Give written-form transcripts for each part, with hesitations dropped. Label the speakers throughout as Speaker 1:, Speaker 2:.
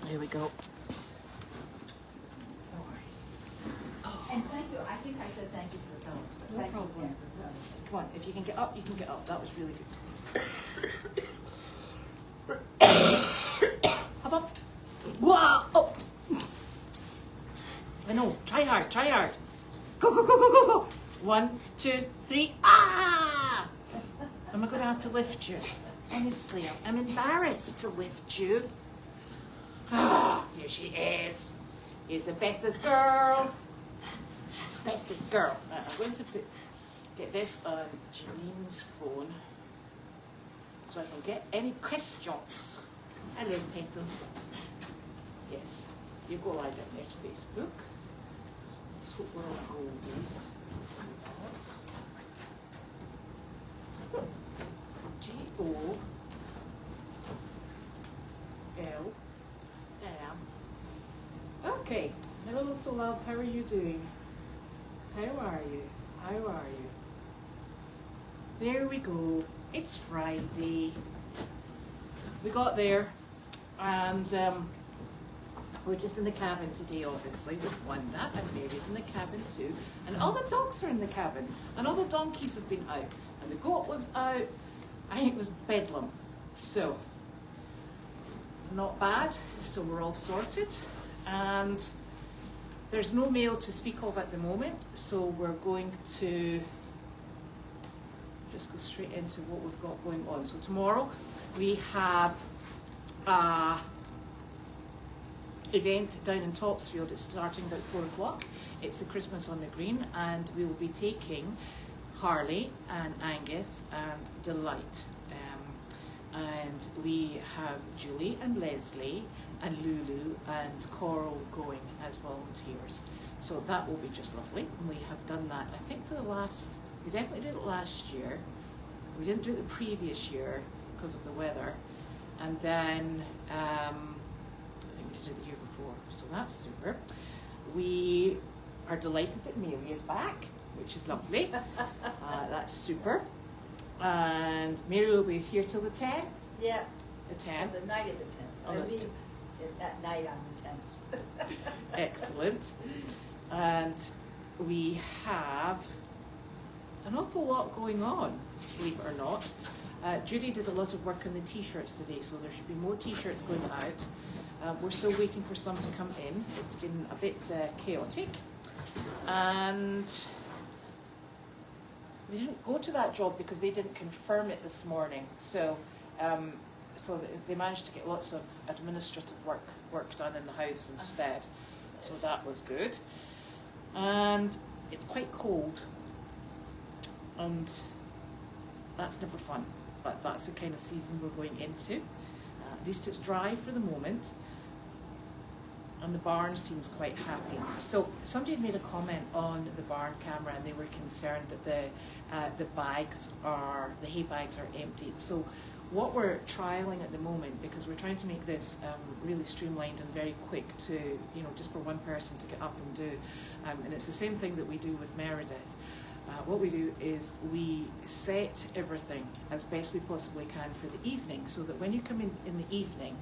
Speaker 1: Here we go. No
Speaker 2: worries. Oh. And thank you. I think I said thank you for the pillow.
Speaker 1: No problem. Come on, if you can get up, you can get up. That was really good. How about? Wow! Oh! I know. Try hard. Try hard. Go, go, go, go, go, go. 1, 2, 3. Ah! Am I going to have to lift you? Honestly, I'm embarrassed to lift you. Ah, here she is. Here's the bestest girl. Bestest girl. Right, I'm going to get this on Janine's phone so I can get any questions. Hello, Petal. Yes, you go lie down. There's Facebook. Let's hope we're on Goldies. G-O-L-M. Okay, hello, so love. How are you doing? How are you? How are you? There we go. It's Friday. We got there, and we're just in the cabin today, obviously, with Wanda, and Mary's in the cabin too, and all the dogs are in the cabin, and all the donkeys have been out, and the goat was out. I think it was bedlam, so not bad. So we're all sorted, and there's no mail to speak of at the moment, so we're going to just go straight into what we've got going on. So tomorrow we have a event down in Topsfield. It's starting about 4 o'clock. It's the Christmas on the Green, and we will be taking Harley and Angus and Delight. And we have Julie and Leslie and Lulu and Coral going as volunteers. So that will be just lovely. And we have done that, I think, we definitely did it last year. We didn't do it the previous year because of the weather. And then I think we did it the year before. So that's super. We are delighted that Mary is back, which is lovely. That's super. And Mary will be here till the 10th?
Speaker 2: Yeah.
Speaker 1: The 10th?
Speaker 2: The night of the 10th.
Speaker 1: Oh,
Speaker 2: I leave that night on the 10th.
Speaker 1: Excellent. And we have an awful lot going on, believe it or not. Judy did a lot of work on the t-shirts today, so there should be more t-shirts going out. We're still waiting for some to come in. It's been a bit chaotic. And they didn't go to that job because they didn't confirm it this morning. So they managed to get lots of administrative work done in the house instead. So that was good. And it's quite cold. And that's never fun. But that's the kind of season we're going into. At least it's dry for the moment. And the barn seems quite happy. So somebody had made a comment on the barn camera, and they were concerned that the hay bags are empty. So what we're trialing at the moment, because we're trying to make this really streamlined and very quick to, just for one person to get up and do. And it's the same thing that we do with Meredith. What we do is we set everything as best we possibly can for the evening, so that when you come in the evening,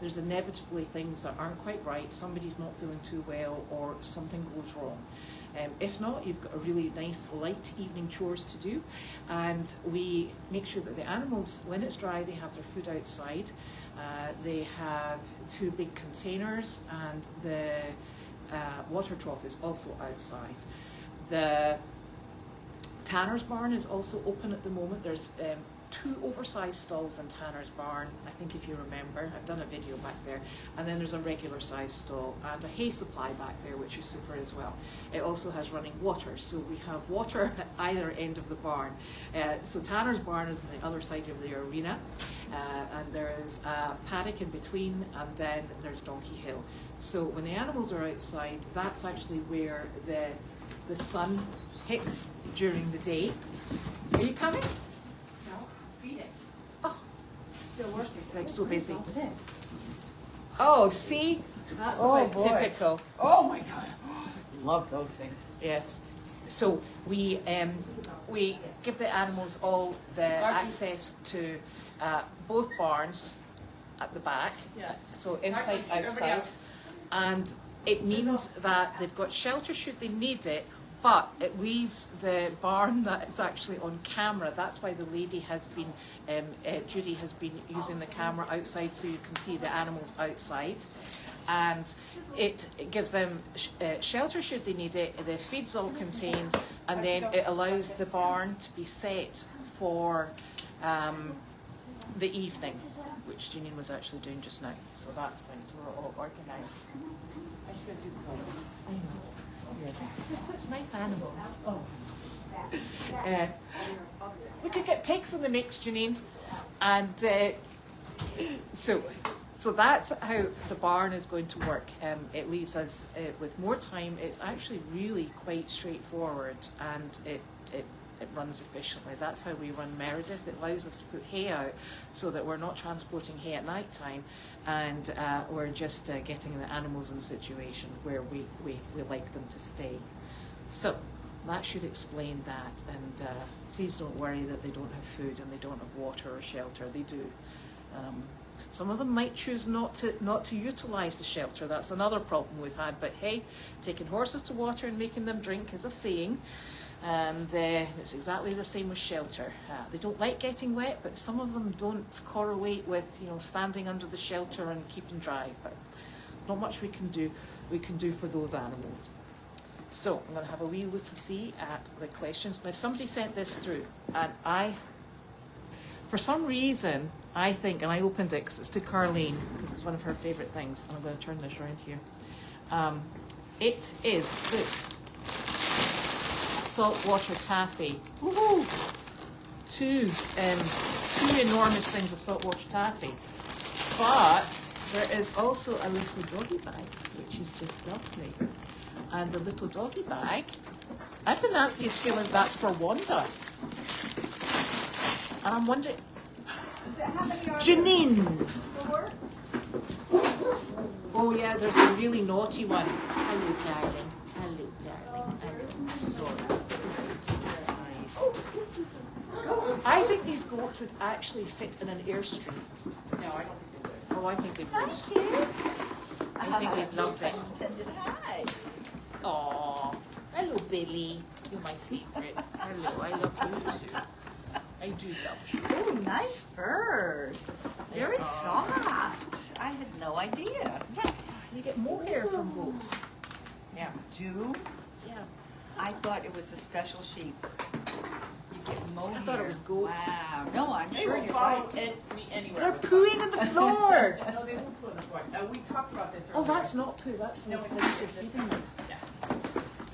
Speaker 1: there's inevitably things that aren't quite right, somebody's not feeling too well, or something goes wrong. If not, you've got a really nice light evening chores to do, and we make sure that the animals, when it's dry, they have their food outside. They have 2 big containers, and the water trough is also outside. The Tanner's barn is also open at the moment. There's 2 oversized stalls in Tanner's barn, I think, if you remember. I've done a video back there. And then there's a regular sized stall and a hay supply back there, which is super as well. It also has running water, so we have water at either end of the barn. So Tanner's barn is on the other side of the arena, and there is a paddock in between, and then there's Donkey Hill. So when the animals are outside, that's actually where the sun hits during the day. Are you coming?
Speaker 2: Still working.
Speaker 1: Like, so busy. Oh, see? That's typical.
Speaker 2: Oh my God. Love those things.
Speaker 1: Yes. So we give the animals all the access to both barns at the back.
Speaker 3: Yes.
Speaker 1: So inside,
Speaker 3: Everybody
Speaker 1: outside.
Speaker 3: out.
Speaker 1: And it means that they've got shelter should they need it, but it leaves the barn that is actually on camera. That's why the lady has been, Judy has been using the camera outside so you can see the animals outside. And it gives them shelter should they need it, the feed's all contained, and then it allows the barn to be set for the evening, which Janine was actually doing just now. So that's fine, so we're all organised. I should do colours. I know. They're such nice animals. Oh. We could get pigs in the mix, Janine. And so that's how the barn is going to work. It leaves us with more time. It's actually really quite straightforward, and it runs efficiently. That's how we run Meredith. It allows us to put hay out so that we're not transporting hay at night time, and we're just getting the animals in a situation where we like them to stay. So that should explain that, and please don't worry that they don't have food and they don't have water or shelter. They do. Some of them might choose not to utilise the shelter. That's another problem we've had. But hey, taking horses to water and making them drink is a saying, and it's exactly the same with shelter. They don't like getting wet, but some of them don't correlate with standing under the shelter and keeping dry. But not much we can do for those animals. So I'm going to have a wee looky-see at the questions. Now somebody sent this through, and for some reason, I think, and I opened it because it's to Carleen, because it's one of her favourite things, and I'm going to turn this around here. It is, look, saltwater taffy. Woohoo! Two enormous things of saltwater taffy. But there is also a little doggy bag, which is just lovely. And the little doggy bag, I have the nastiest feeling that's for Wanda. And I'm wondering, Janine!
Speaker 2: Four?
Speaker 1: Oh yeah, there's a really naughty one. Hello, darling. Hello, darling. Hello. Sorry.
Speaker 2: Oh, this is
Speaker 1: I think these goats would actually fit in an airstream.
Speaker 3: No, I don't think they would.
Speaker 1: Oh, I think they
Speaker 2: Hi,
Speaker 1: would.
Speaker 2: kids.
Speaker 1: I think they'd love it.
Speaker 2: Hi.
Speaker 1: Aw. Hello, Billy. You're my favourite. Hello, I love you too. I do love you.
Speaker 2: Oh, nice fur. Very soft. I had no idea.
Speaker 1: You get more hair from goats.
Speaker 3: Yeah.
Speaker 2: Do?
Speaker 1: Yeah.
Speaker 2: I thought it was a special sheep. You get mohair.
Speaker 1: I thought it was goats.
Speaker 2: Wow. No, I'm
Speaker 3: They
Speaker 2: sure
Speaker 3: will
Speaker 2: you're
Speaker 3: follow
Speaker 2: right.
Speaker 3: me anywhere.
Speaker 1: They're pooing on the floor.
Speaker 3: No, they won't poo on the floor. We talked about this
Speaker 1: Oh,
Speaker 3: earlier.
Speaker 1: that's not poo. That's
Speaker 3: No,
Speaker 1: those
Speaker 3: it's
Speaker 1: things
Speaker 3: not.
Speaker 1: you're feeding them.
Speaker 3: Yeah.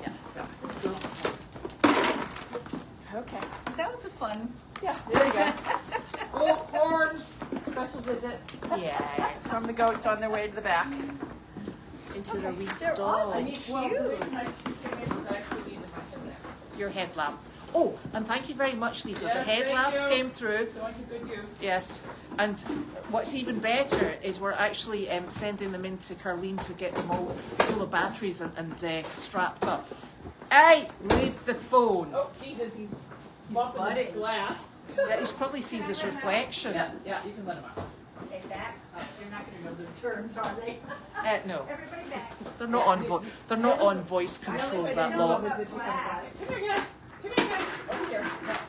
Speaker 3: Yeah, so.
Speaker 1: Okay.
Speaker 2: That was a fun.
Speaker 1: Yeah, there you go. Oh, worms. Special visit. Yes.
Speaker 2: From the goats on their way to the back.
Speaker 1: Into the wee
Speaker 2: They're
Speaker 1: stall.
Speaker 2: awfully cute.
Speaker 1: Your headlamp. Oh, and thank you very much, Lisa.
Speaker 3: Yes,
Speaker 1: The
Speaker 3: thank
Speaker 1: headlamps
Speaker 3: you.
Speaker 1: came through.
Speaker 3: Going to good use.
Speaker 1: Yes, and what's even better is we're actually sending them into Carleen to get them all full of batteries and strapped up. Hey, leave the phone.
Speaker 3: Oh, Jesus, he's bumping the
Speaker 2: butting.
Speaker 3: glass.
Speaker 1: Yeah, he probably sees his reflection.
Speaker 3: Yeah, you can let him out.
Speaker 2: Okay, back. They're not going to know the terms, are they?
Speaker 1: No,
Speaker 2: Everybody back.
Speaker 1: they're not on. They're not on voice control that lot.
Speaker 3: Come here, guys. Come here, guys. Over here.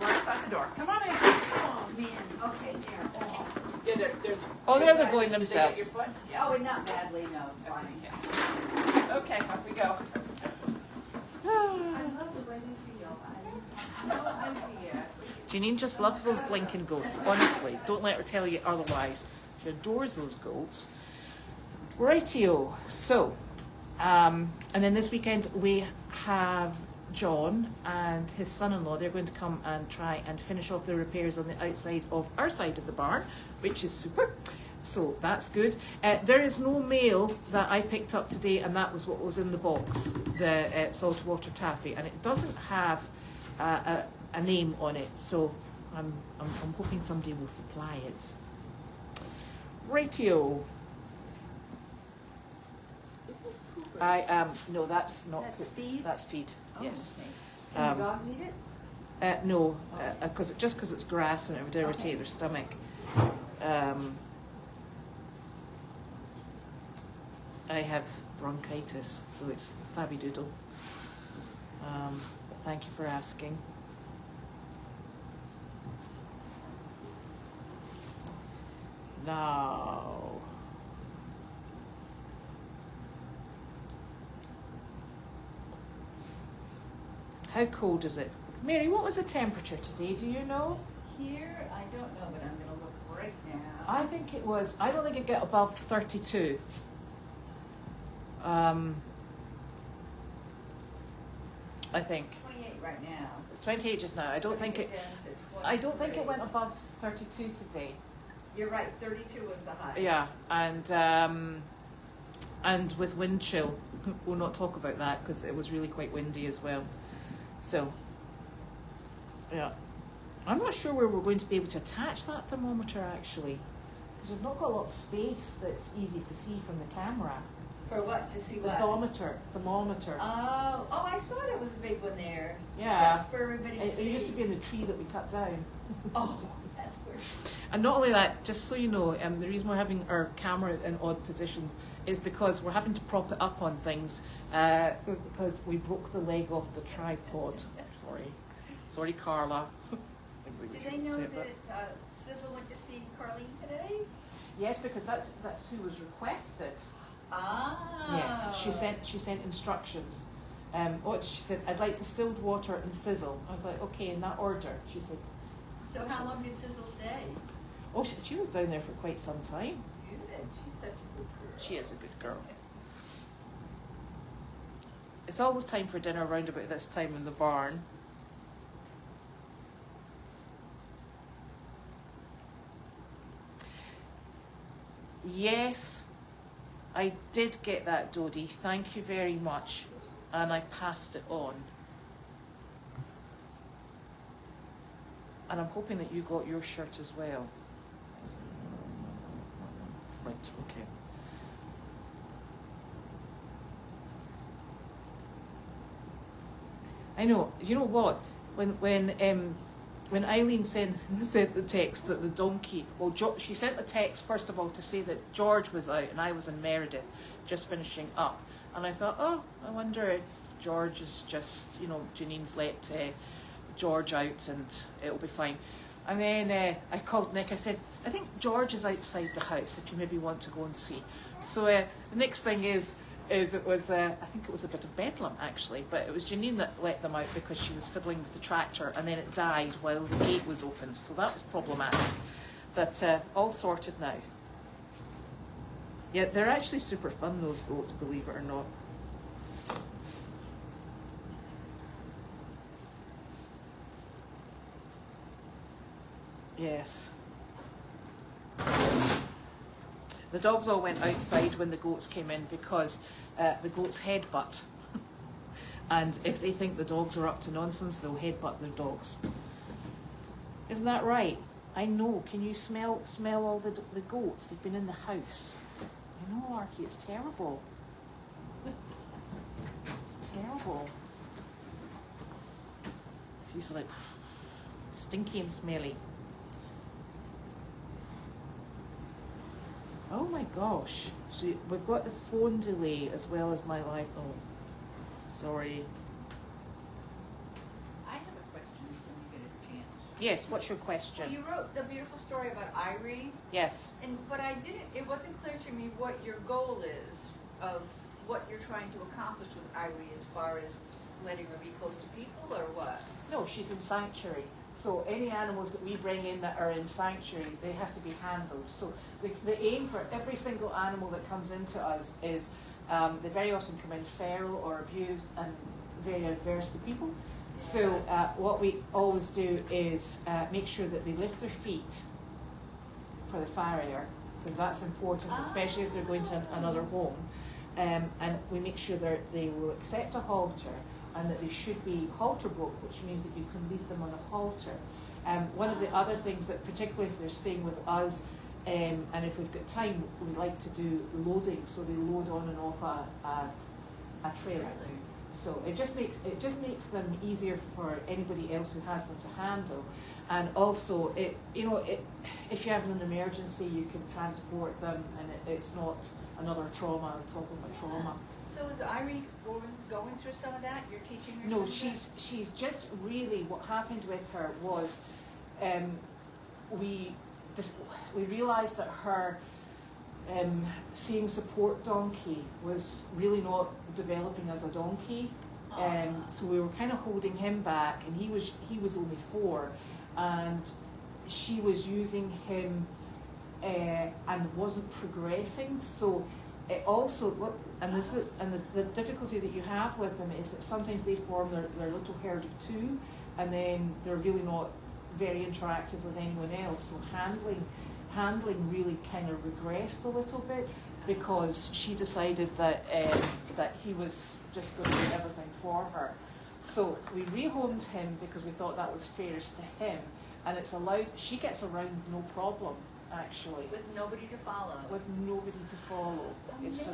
Speaker 3: Right outside the door. Come on in.
Speaker 2: Oh, man. Okay, there. Oh.
Speaker 3: Yeah, they're
Speaker 1: Oh, there they're going
Speaker 3: Did they get your
Speaker 1: themselves.
Speaker 3: foot?
Speaker 2: Oh, not badly. No, it's fine.
Speaker 3: Okay, off we go.
Speaker 2: I love the way they feel. I have no idea.
Speaker 1: Janine just loves those blinking goats. Honestly, don't let her tell you otherwise. She adores those goats. Rightio. So, and then this weekend we have John and his son-in-law. They're going to come and try and finish off the repairs on the outside of our side of the barn, which is super. So that's good. There is no mail that I picked up today, and that was what was in the box, the saltwater taffy, and it doesn't have a name on it. So I'm hoping somebody will supply it. Rightio.
Speaker 2: Is this poopers?
Speaker 1: I no, that's not
Speaker 2: That's
Speaker 1: poop.
Speaker 2: feed?
Speaker 1: That's feed.
Speaker 2: Oh,
Speaker 1: Yes.
Speaker 2: okay. Can the dogs eat it?
Speaker 1: No, because it's grass and it would irritate their stomach. I have bronchitis, so it's Fabby Doodle. Thank you for asking. Now, how cold is it? Mary, what was the temperature today? Do you know?
Speaker 2: Here, I don't know, but I'm going to look right now.
Speaker 1: I don't think it got above 32. I think
Speaker 2: 28 right now.
Speaker 1: it's 28 just now. I don't think it went above 32 today.
Speaker 2: You're right, 32 was the high.
Speaker 1: Yeah, and with wind chill, we'll not talk about that because it was really quite windy as well. So, yeah, I'm not sure where we're going to be able to attach that thermometer actually, because we've not got a lot of space that's easy to see from the camera.
Speaker 2: For what? To see what?
Speaker 1: Thermometer.
Speaker 2: Oh, I saw there was a big one there.
Speaker 1: Yeah.
Speaker 2: That's for everybody to
Speaker 1: It
Speaker 2: see.
Speaker 1: used to be in the tree that we cut down.
Speaker 2: Oh, that's weird.
Speaker 1: And not only that, just so you know, the reason we're having our camera in odd positions is because we're having to prop it up on things because we broke the leg off the tripod. Sorry, Carla.
Speaker 2: Did they know that Sizzle went to see Carlene today?
Speaker 1: Yes, because that's who was requested.
Speaker 2: Ah.
Speaker 1: Yes, she sent instructions. She said, I'd like distilled water and sizzle. I was like, okay, in that order. She said.
Speaker 2: So how long did Sizzle stay?
Speaker 1: Oh, she was down there for quite some time.
Speaker 2: Good. She's such a good girl.
Speaker 1: She is a good girl. It's always time for dinner around about this time in the barn. Yes, I did get that, Dodie. Thank you very much. And I passed it on. And I'm hoping that you got your shirt as well. Right, okay. I know. You know what? When Eileen sent the text that the donkey, she sent the text first of all to say that George was out and I was in Meredith, just finishing up, and I thought, oh, I wonder if George is just, Janine's let George out and it'll be fine. And then I called Nick. I said, I think George is outside the house. If you maybe want to go and see. So the next thing is it was I think it was a bit of bedlam actually, but it was Janine that let them out because she was fiddling with the tractor and then it died while the gate was open, so that was problematic. But all sorted now. Yeah, they're actually super fun, those goats, believe it or not. Yes. The dogs all went outside when the goats came in because the goats headbutt. And if they think the dogs are up to nonsense, they'll headbutt their dogs. Isn't that right? I know. Can you smell all the goats? They've been in the house. I know, Archie, it's terrible. Terrible. She's like stinky and smelly. Oh my gosh. So we've got the phone delay as well as my live. Oh, sorry.
Speaker 2: I have a question when you get a chance.
Speaker 1: Yes, what's your question?
Speaker 2: Well, you wrote the beautiful story about Irie,
Speaker 1: Yes.
Speaker 2: but it wasn't clear to me what your goal is of what you're trying to accomplish with Irie as far as just letting her be close to people or what?
Speaker 1: No, she's in sanctuary. So any animals that we bring in that are in sanctuary, they have to be handled. So the aim for every single animal that comes into us is they very often come in feral or abused and very adverse to people. So what we always do is make sure that they lift their feet for the farrier, because that's important, especially if they're going to another home. And we make sure that they will accept a halter, and that they should be halter broke, which means that you can leave them on a halter. One of the other things that, particularly if they're staying with us, and if we've got time, we like to do loading, so they load on and off a trailer. So it just makes them easier for anybody else who has them to handle. And also, if you have an emergency, you can transport them, and it's not another trauma on top of a trauma.
Speaker 2: So is Irie going through some of that? You're teaching her some
Speaker 1: No,
Speaker 2: of that?
Speaker 1: she's just really, what happened with her was, we realised that her seeing support donkey was really not developing as a donkey. So we were kind of holding him back, and he was only 4, and she was using him and wasn't progressing. So it also, the difficulty that you have with them is that sometimes they form their little herd of 2, and then they're really not very interactive with anyone else. So handling really kind of regressed a little bit, because she decided that he was just going to do everything for her. So we rehomed him because we thought that was fairest to him, and she gets around no problem, actually.
Speaker 2: With nobody to follow.
Speaker 1: With nobody to follow. It's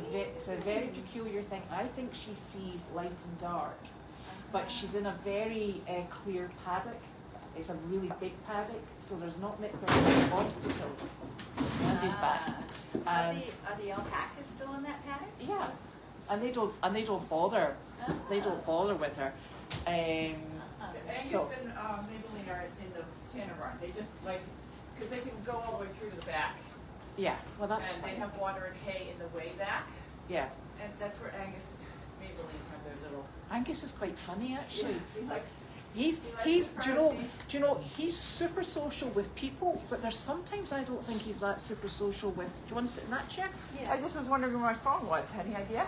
Speaker 1: a very peculiar thing. I think she sees light and dark, but she's in a very clear paddock. It's a really big paddock, so there's not many obstacles. Andy's back.
Speaker 2: Are the alpacas still in that paddock?
Speaker 1: Yeah, and they don't bother. They don't bother with her.
Speaker 3: Angus
Speaker 1: So
Speaker 3: and Maybelline are in the tanner barn. They just because they can go all the way through to the back.
Speaker 1: yeah, well that's
Speaker 3: and
Speaker 1: fine.
Speaker 3: they have water and hay in the way back.
Speaker 1: Yeah,
Speaker 3: And that's where Angus and Maybelline have their little.
Speaker 1: Angus is quite funny actually.
Speaker 3: Yeah, he likes.
Speaker 1: He's
Speaker 3: He likes
Speaker 1: do you know he's super social with people, but there's sometimes I don't think he's that super social with. Do you want to sit in that chair?
Speaker 2: Yeah.
Speaker 3: I just was wondering where my phone was. Any idea?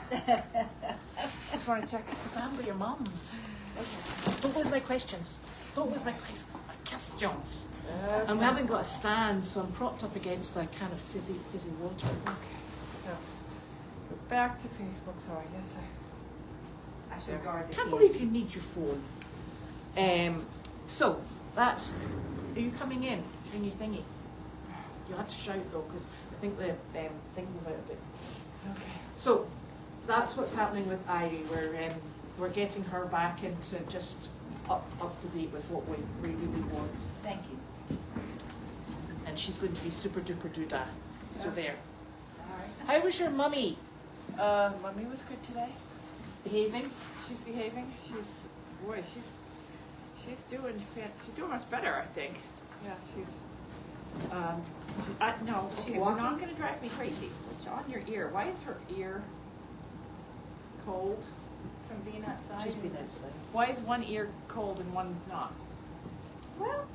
Speaker 3: Just want to check.
Speaker 1: Because I'm with your mums. Don't lose my questions. Don't lose my questions. And we haven't got a stand, so I'm propped up against a can of fizzy water.
Speaker 3: Okay, so we're back to Facebook. So I guess
Speaker 2: I should guard the
Speaker 1: Can't
Speaker 2: key.
Speaker 1: believe you need your phone. So that's. Are you coming in your thingy? You have to shout though, because I think the thing was out a bit.
Speaker 3: okay.
Speaker 1: So that's what's happening with Irie. We're getting her back into just up to date with what we really want,
Speaker 2: Thank you.
Speaker 1: and she's going to be super duper doodah. So there.
Speaker 2: All right.
Speaker 1: How was your mummy?
Speaker 3: Mommy was good today.
Speaker 1: Behaving?
Speaker 3: She's behaving. She's doing much better, I think. Yeah, no, okay, we're not going to drive me crazy. What's on your ear? Why is her ear cold?
Speaker 2: From being outside.
Speaker 1: She's been outside.
Speaker 3: Why is one ear cold and one's not?
Speaker 2: Well,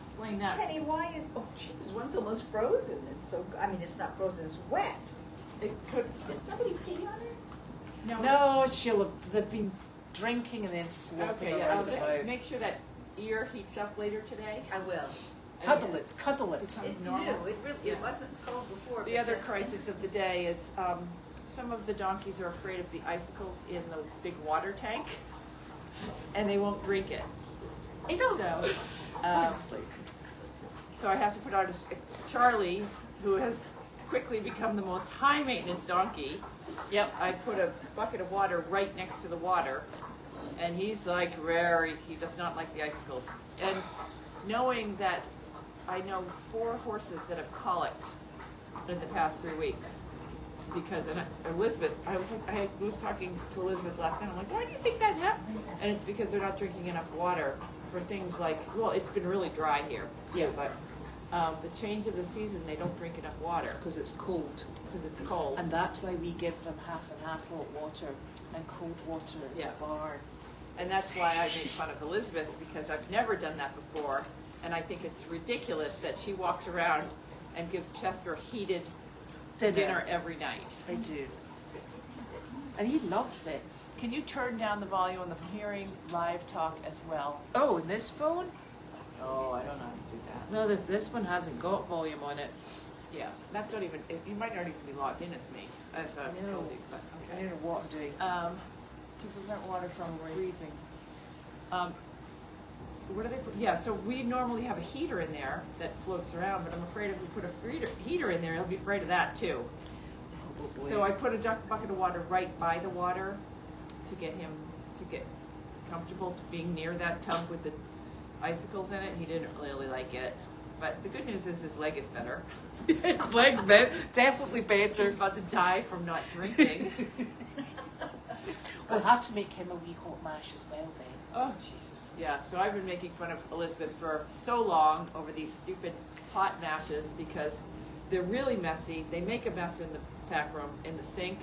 Speaker 3: Explain that.
Speaker 2: Penny, why is, oh geez, one's almost frozen. It's so, I mean, it's not frozen, it's wet.
Speaker 3: It could.
Speaker 2: Did somebody pee on it?
Speaker 1: No, they've been drinking and then slopping
Speaker 3: Okay, yeah,
Speaker 1: around
Speaker 3: I'll just
Speaker 1: about.
Speaker 3: make sure that ear heats up later today.
Speaker 2: I will.
Speaker 1: Cuddle it, cuddle it.
Speaker 2: It's
Speaker 3: normal.
Speaker 2: new, it really, it wasn't cold before.
Speaker 3: The
Speaker 2: but
Speaker 3: other
Speaker 2: that's
Speaker 3: crisis of the day is some of the donkeys are afraid of the icicles in the big water tank, and they won't drink it.
Speaker 1: I know.
Speaker 3: So,
Speaker 1: Honestly.
Speaker 3: so I have to put out Charlie, who has quickly become the most high maintenance donkey. Yep, I put a bucket of water right next to the water, and he's like he does not like the icicles. And knowing that I know 4 horses that have colicked in the past 3 weeks, because Elizabeth, I was talking to Elizabeth last night. I'm like, why do you think that happened? And it's because they're not drinking enough water for things like, well, it's been really dry here.
Speaker 1: Yeah.
Speaker 3: But the change of the season, they don't drink enough water
Speaker 1: Because it's cold.
Speaker 3: because it's cold.
Speaker 1: And that's why we give them half and half hot water and cold water at
Speaker 3: Yeah.
Speaker 1: the barns.
Speaker 3: And that's why I made fun of Elizabeth, because I've never done that before. And I think it's ridiculous that she walks around and gives Chester heated dinner every night.
Speaker 1: I do. And he loves it.
Speaker 3: Can you turn down the volume on the hearing live talk as well?
Speaker 1: Oh, and this phone?
Speaker 3: Oh, I don't know how to do that.
Speaker 1: No, this one hasn't got volume on it.
Speaker 3: Yeah, that's not even, you might not even be logged in as me, as
Speaker 1: No.
Speaker 3: Goldy, but
Speaker 1: I
Speaker 3: okay.
Speaker 1: don't know what I'm doing.
Speaker 3: To prevent water from freezing. What do they put? Yeah, so we normally have a heater in there that floats around, but I'm afraid if we put a heater in there, he'll be afraid of that too.
Speaker 1: Oh, boy.
Speaker 3: So I put a bucket of water right by the water to get him to get comfortable being near that tub with the icicles in it, and he didn't really like it. But the good news is his leg is better.
Speaker 1: His leg's definitely better.
Speaker 3: He's about to die from not drinking.
Speaker 1: We'll have to make him a wee hot mash as well then.
Speaker 3: Oh, Jesus. Yeah, so I've been making fun of Elizabeth for so long over these stupid hot mashes because they're really messy. They make a mess in the tack room, in the sink,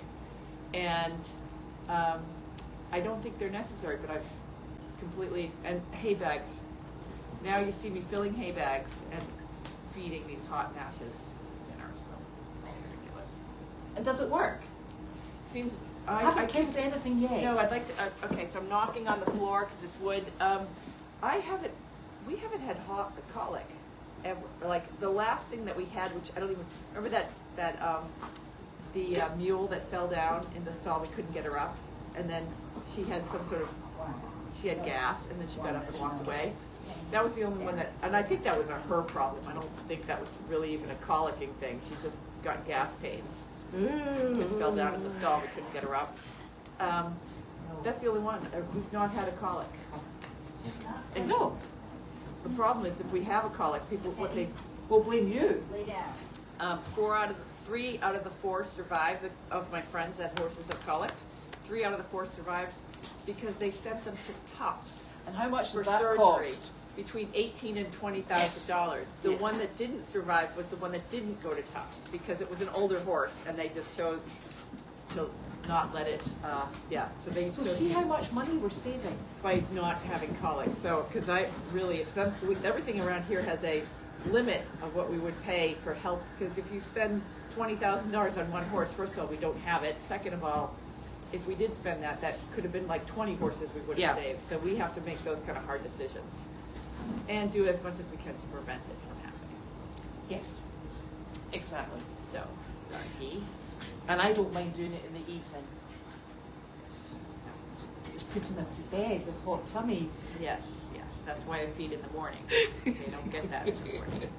Speaker 3: and I don't think they're necessary, but I've completely, and hay bags. Now you see me filling hay bags and feeding these hot mashes dinner, so it's ridiculous.
Speaker 1: And does it work?
Speaker 3: Seems,
Speaker 1: I haven't kicked anything yet.
Speaker 3: No, I'd like to, okay, so I'm knocking on the floor because it's wood. We haven't had colic ever. Like the last thing that we had, which I don't even, remember the mule that fell down in the stall, we couldn't get her up. And then she had she had gas and then she got up and walked away. That was the only one that, and I think that was her problem. I don't think that was really even a colicking thing. She just got gas pains. And fell down in the stall. We couldn't get her up. That's the only one. We've not had a colic. And no, the problem is if we have a colic, people will blame you.
Speaker 2: Lay down.
Speaker 3: 3 out of the 4 survived of my friends that horses have colic. 3 out of the 4 survived because they sent them to Tufts.
Speaker 1: And how much
Speaker 3: for
Speaker 1: did that
Speaker 3: surgery.
Speaker 1: cost?
Speaker 3: Between $18,000 and $20,000.
Speaker 1: Yes.
Speaker 3: The
Speaker 1: Yes.
Speaker 3: one that didn't survive was the one that didn't go to Tufts because it was an older horse and they just chose to not let it. So they.
Speaker 1: So see how much money we're saving
Speaker 3: by not having colic. So because everything around here has a limit of what we would pay for health. Because if you spend $20,000 on one horse, first of all, we don't have it. Second of all, if we did spend that could have been like 20 horses we would have saved. So we have to make those kind of hard decisions and do as much as we can to prevent it from happening.
Speaker 1: Yes, exactly.
Speaker 3: So, Donkey.
Speaker 1: And I don't mind doing it in the evening. Just putting them to bed with hot tummies.
Speaker 3: Yes. That's why I feed in the morning. They don't get that in the morning.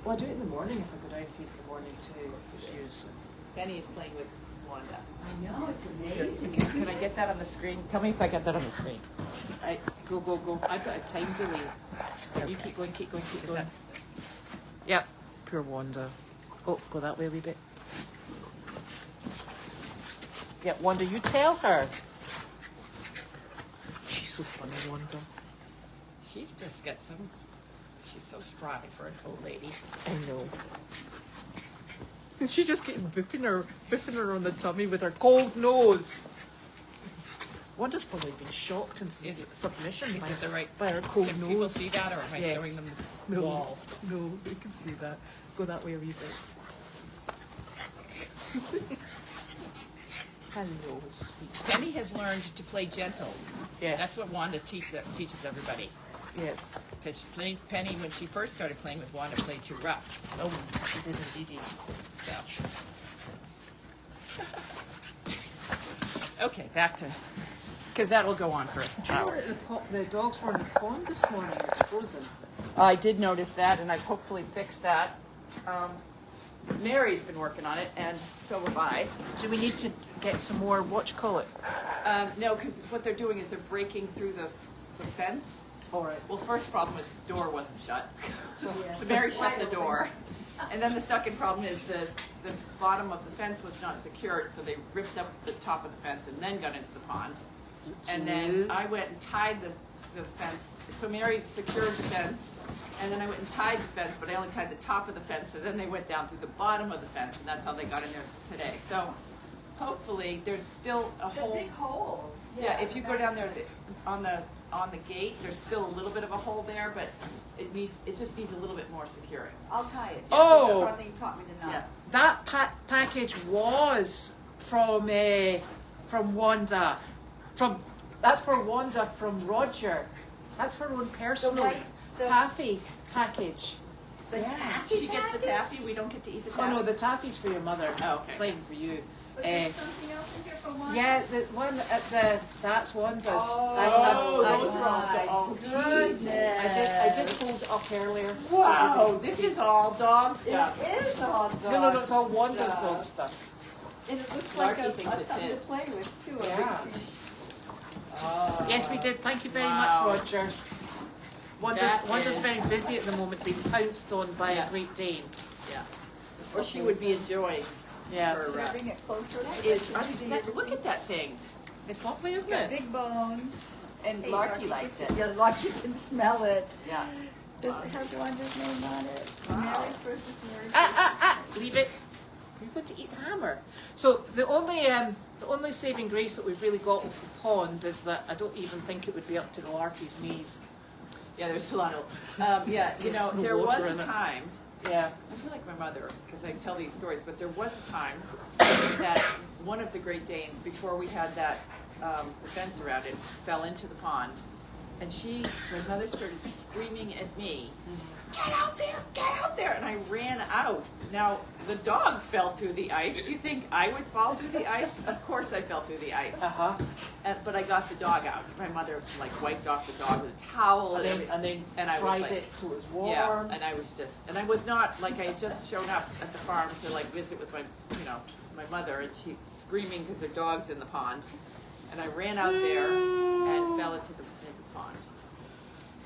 Speaker 1: Well, I do it in the morning if I go down and feed in the morning too. Seriously.
Speaker 3: Penny is playing with Wanda.
Speaker 2: I know, it's amazing.
Speaker 3: Can I get that on the screen? Tell me if I get that on the screen.
Speaker 1: Right, go. I've got a time delay. You keep going. Yep. Poor Wanda. Oh, go that way a wee bit. Yeah, Wanda, you tell her. She's so funny, Wanda.
Speaker 3: She's just got some. She's so spry for an old lady.
Speaker 1: I know. She just keeps booping her on the tummy with her cold nose. Wanda's probably been shocked in submission by her cold nose.
Speaker 3: People see that, or am I showing them the wall?
Speaker 1: No, they can see that. Go that way a wee bit. Hello, sweet.
Speaker 3: Penny has learned to play gentle.
Speaker 1: Yes.
Speaker 3: That's what Wanda teaches everybody.
Speaker 1: Yes.
Speaker 3: Because Penny, when she first started playing with Wanda, played too rough.
Speaker 1: Oh, she did indeed.
Speaker 3: So. Okay, back to, because that'll go on for hours.
Speaker 1: The dogs were in the pond this morning. It's frozen.
Speaker 3: I did notice that, and I've hopefully fixed that. Mary's been working on it, and so have I.
Speaker 1: Do we need to get some more whatchamacallit?
Speaker 3: No, because what they're doing is they're breaking through the fence.
Speaker 1: All right.
Speaker 3: Well, first problem is the door wasn't shut. So Mary shut the door. And then the second problem is the bottom of the fence was not secured, so they ripped up the top of the fence and then got into the pond. And then I went and tied the fence. So Mary secured the fence, and then I went and tied the fence, but I only tied the top of the fence, so then they went down through the bottom of the fence, and that's how they got in there today. So hopefully there's still a
Speaker 2: It's a
Speaker 3: hole.
Speaker 2: big hole.
Speaker 3: Yeah, if you go down there on the gate, there's still a little bit of a hole there, but it just needs a little bit more securing.
Speaker 2: I'll tie it.
Speaker 1: Oh.
Speaker 2: That's the part you taught me to not.
Speaker 1: That package was from Wanda. That's for Wanda from Roger. That's her own personal taffy package.
Speaker 2: The
Speaker 1: Yeah.
Speaker 2: taffy
Speaker 3: She gets the
Speaker 2: package?
Speaker 3: taffy, we don't get to eat the
Speaker 1: Oh
Speaker 3: taffy.
Speaker 1: no, the taffy's for your mother.
Speaker 3: Oh, okay.
Speaker 1: Plain for you.
Speaker 2: But there's something else in here for one?
Speaker 1: Yeah, the one at that's Wanda's.
Speaker 3: those are all
Speaker 2: my
Speaker 3: dog.
Speaker 2: goodness.
Speaker 1: I just pulled it up earlier.
Speaker 3: Wow,
Speaker 1: so
Speaker 3: this is all dog
Speaker 2: It
Speaker 3: stuff.
Speaker 2: is all dog
Speaker 1: No, it's all Wanda's
Speaker 2: stuff.
Speaker 1: dog stuff.
Speaker 2: And it looks
Speaker 3: Larky
Speaker 2: like
Speaker 3: thinks it's
Speaker 2: something to
Speaker 3: his.
Speaker 2: play with too.
Speaker 1: Yeah.
Speaker 2: A big
Speaker 1: Yes, we did. Thank you very
Speaker 3: Wow.
Speaker 1: much, Roger. Wanda's very busy at the moment, being pounced on by a Great Dane.
Speaker 3: Yeah. Or she would be enjoying.
Speaker 1: Yeah.
Speaker 3: Her,
Speaker 2: Should I bring it closer?
Speaker 3: look at that thing.
Speaker 1: It's lovely,
Speaker 2: It's
Speaker 1: isn't
Speaker 2: got
Speaker 1: it?
Speaker 2: big bones.
Speaker 3: And
Speaker 2: Hey,
Speaker 3: Larky likes it.
Speaker 2: Yeah, Larky can smell it.
Speaker 3: Yeah.
Speaker 2: Does it have Wanda's name on it?
Speaker 3: Wow.
Speaker 2: Mary versus Mary.
Speaker 1: Leave it. You're going to eat the hammer. So the only saving grace that we've really got with the pond is that I don't even think it would be up to the Larky's knees.
Speaker 3: Yeah, there's a lot of,
Speaker 1: There's no
Speaker 3: there
Speaker 1: water
Speaker 3: was
Speaker 1: in
Speaker 3: a
Speaker 1: it.
Speaker 3: time,
Speaker 1: Yeah.
Speaker 3: I feel like my mother, because I tell these stories, but there was a time that one of the Great Danes, before we had that, the fence around it, fell into the pond. And my mother started screaming at me, get out there, and I ran out. Now, the dog fell through the ice. Do you think I would fall through the ice? Of course I fell through the ice.
Speaker 1: Uh-huh.
Speaker 3: But I got the dog out. My mother wiped off the dog with a towel and everything.
Speaker 1: And
Speaker 3: I was
Speaker 1: dried
Speaker 3: like-
Speaker 1: it so it was warm.
Speaker 3: Yeah, and I was not, I had just shown up at the farm to visit with my mother, and she screaming because her dog's in the pond. And I ran out there and fell into the pond.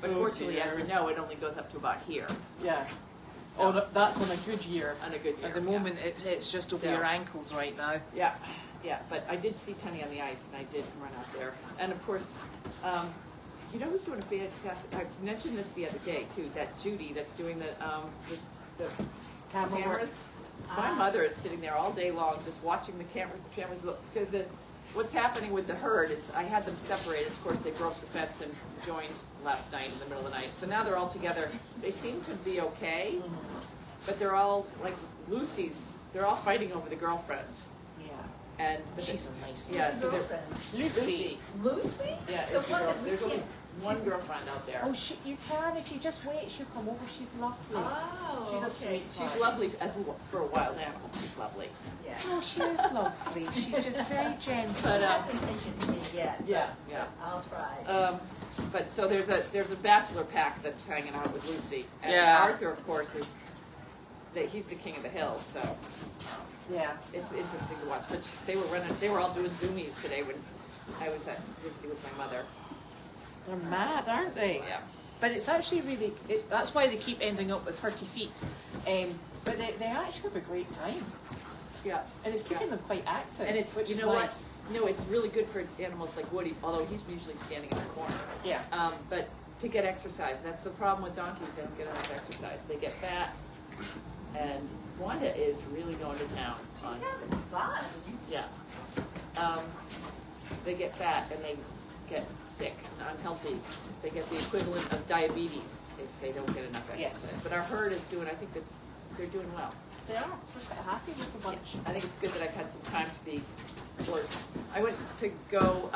Speaker 3: But fortunately, as you know, it only goes up to about here.
Speaker 1: Yeah.
Speaker 3: So,
Speaker 1: That's on a good year.
Speaker 3: on a good year.
Speaker 1: At the
Speaker 3: yeah.
Speaker 1: moment, it's just over
Speaker 3: So-
Speaker 1: your ankles right now.
Speaker 3: Yeah, but I did see Penny on the ice, and I did run out there. And of course, you know who's doing a fantastic, I mentioned this the other day too, that Judy that's doing the cameras. My mother is sitting there all day long just watching the cameras look, because what's happening with the herd is I had them separated. Of course, they broke the fence and joined last night in the middle of the night. So now they're all together. They seem to be okay, but they're all, like they're all fighting over the girlfriend.
Speaker 1: Yeah.
Speaker 3: But
Speaker 1: She's a nice
Speaker 3: yeah, so they're,
Speaker 2: Girlfriend.
Speaker 1: Lucy.
Speaker 2: Lucy?
Speaker 3: yeah,
Speaker 2: The
Speaker 3: it's a
Speaker 2: one
Speaker 3: girl,
Speaker 2: that we
Speaker 3: there's only
Speaker 2: can't-
Speaker 3: one girlfriend out there.
Speaker 1: Oh, you can if you just wait. She'll come over. She's lovely.
Speaker 2: Oh,
Speaker 1: She's a
Speaker 2: okay.
Speaker 1: sweet.
Speaker 3: She's lovely for a wild animal. She's lovely.
Speaker 2: Yeah.
Speaker 1: Oh, she is lovely. She's just very gentle.
Speaker 3: But,
Speaker 2: Hasn't taken me yet.
Speaker 3: Yeah.
Speaker 2: I'll try.
Speaker 3: But so there's a bachelor pack that's hanging out with Lucy, and
Speaker 1: Yeah.
Speaker 3: Arthur, of course, he's the king of the hill. So
Speaker 1: Yeah.
Speaker 3: it's interesting to watch. But they were all doing zoomies today when I was visiting with my mother.
Speaker 1: They're mad, aren't they?
Speaker 3: Yeah.
Speaker 1: But it's actually really, that's why they keep ending up with 30 feet. But they actually have a great time.
Speaker 3: Yeah.
Speaker 1: And it's keeping them quite active.
Speaker 3: And it's,
Speaker 1: which
Speaker 3: you
Speaker 1: is
Speaker 3: know
Speaker 1: nice.
Speaker 3: what? No, it's really good for animals like Woody, although he's usually standing in the corner.
Speaker 1: Yeah.
Speaker 3: But to get exercise, that's the problem with donkeys. They don't get enough exercise. They get fat, and Wanda is really going to town.
Speaker 2: She's having fun.
Speaker 3: Yeah. They get fat and they get sick, unhealthy. They get the equivalent of diabetes if they don't get enough exercise.
Speaker 1: Yes.
Speaker 3: But our herd is doing, I think that they're doing well.
Speaker 1: They are. We're quite happy with the bunch.
Speaker 3: I think it's good that I've had some time to be alert. I went to go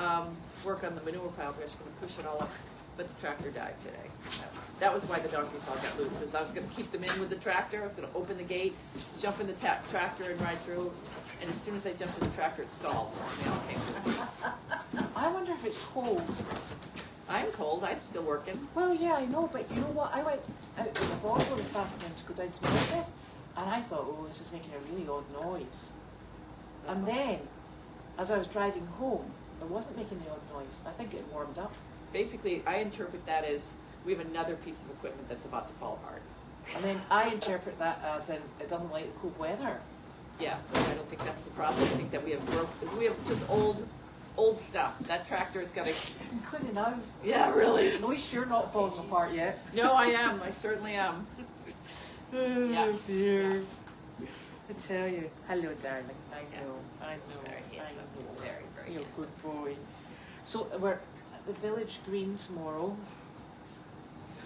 Speaker 3: work on the manure pile, but I was going to push it all up, but the tractor died today. That was why the donkeys all got loose, is I was going to keep them in with the tractor. I was going to open the gate, jump in the tractor and ride through, and as soon as I jumped in the tractor, it stalled, and they all came through.
Speaker 1: I wonder if it's cold.
Speaker 3: I'm cold, I'm still working.
Speaker 1: Well, yeah, I know, but you know what? I went out with the Volvo this afternoon to go down to Malta, and I thought, oh, this is making a really odd noise. And then, as I was driving home, it wasn't making the odd noise. I think it warmed up.
Speaker 3: Basically, I interpret that as we have another piece of equipment that's about to fall apart.
Speaker 1: And then I interpret that as in it doesn't like the cold weather.
Speaker 3: Yeah, but I don't think that's the problem. I think that we have just old stuff. That tractor has got to.
Speaker 1: Including us.
Speaker 3: Yeah, really.
Speaker 1: At least you're not falling apart yet.
Speaker 3: No, I am. I certainly am.
Speaker 1: Oh
Speaker 3: Yeah.
Speaker 1: dear. I tell you. Hello, darling. I know. I know.
Speaker 3: Very
Speaker 1: I
Speaker 3: handsome.
Speaker 1: know.
Speaker 3: Very, very
Speaker 1: You're a
Speaker 3: handsome.
Speaker 1: good boy. So we're at the village green tomorrow.